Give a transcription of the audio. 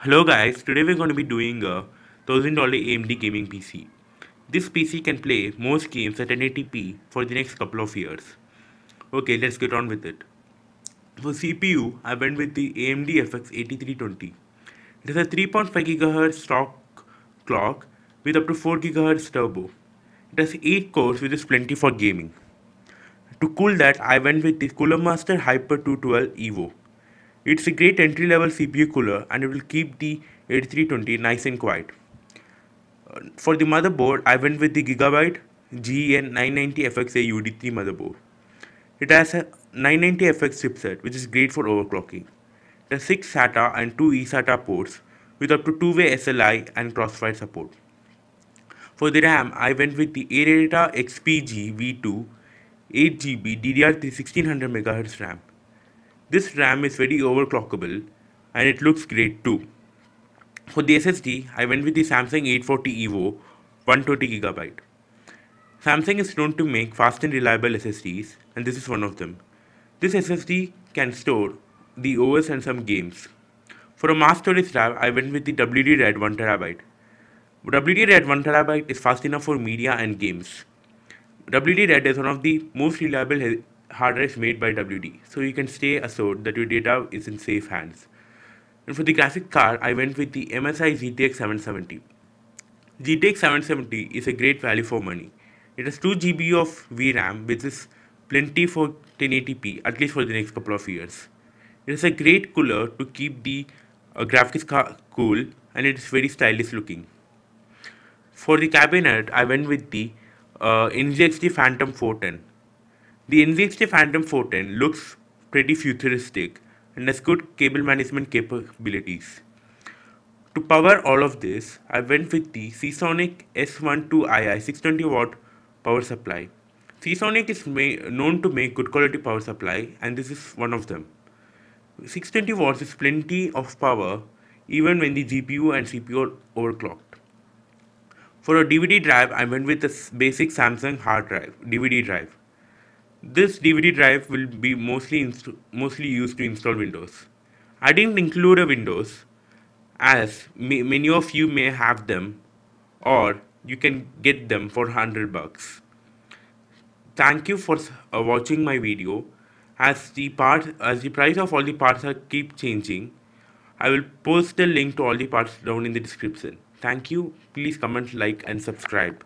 Hello guys, today we're going to be doing a $1,000 AMD gaming PC. This PC can play most games at 1080p for the next couple of years. Okay, let's get on with it. For CPU, I went with the AMD FX-8320. It has a 3.5 GHz stock clock with up to 4 GHz turbo. It has 8 cores, which is plenty for gaming. To cool that, I went with the Cooler Master Hyper 212 Evo. It's a great entry-level CPU cooler and it will keep the 8320 nice and quiet. For the motherboard, I went with the Gigabyte GEN 990FXA UD3 motherboard. It has a 990FX chipset which is great for overclocking. It has 6 SATA and 2 eSATA ports with up to two-way SLI and crossfire support. For the RAM, I went with the Adata XPG V2 8GB DDR3 1600 MHz RAM. This RAM is very overclockable and it looks great too. For the SSD, I went with the Samsung 840 EVO 120GB. Samsung is known to make fast and reliable SSDs, and this is one of them. This SSD can store the OS and some games. For a mass storage drive, I went with the WD Red 1TB. WD Red 1TB is fast enough for media and games. WD Red is one of the most reliable hard drives made by WD, so you can stay assured that your data is in safe hands. And for the graphic card, I went with the MSI GTX 770. GTX 770 is a great value for money. It has 2 GB of VRAM, which is plenty for 1080p, at least for the next couple of years. It is a great cooler to keep the graphics card cool, and it is very stylish looking. For the cabinet, I went with the NZXT Phantom 410. The NZXT Phantom 410 looks pretty futuristic and has good cable management capabilities. To power all of this, I went with the Seasonic S12II 620 watt power supply. Seasonic is known to make good quality power supply, and this is one of them. 620 watts is plenty of power even when the GPU and CPU are overclocked. For a DVD drive, I went with the basic Samsung hard drive, DVD drive. This DVD drive will be mostly used to install Windows. I didn't include a Windows as many of you may have them, or you can get them for $100. Thank you for watching my video. As the price of all the parts keep changing, I will post the link to all the parts down in the description. Thank you. Please comment, like and subscribe.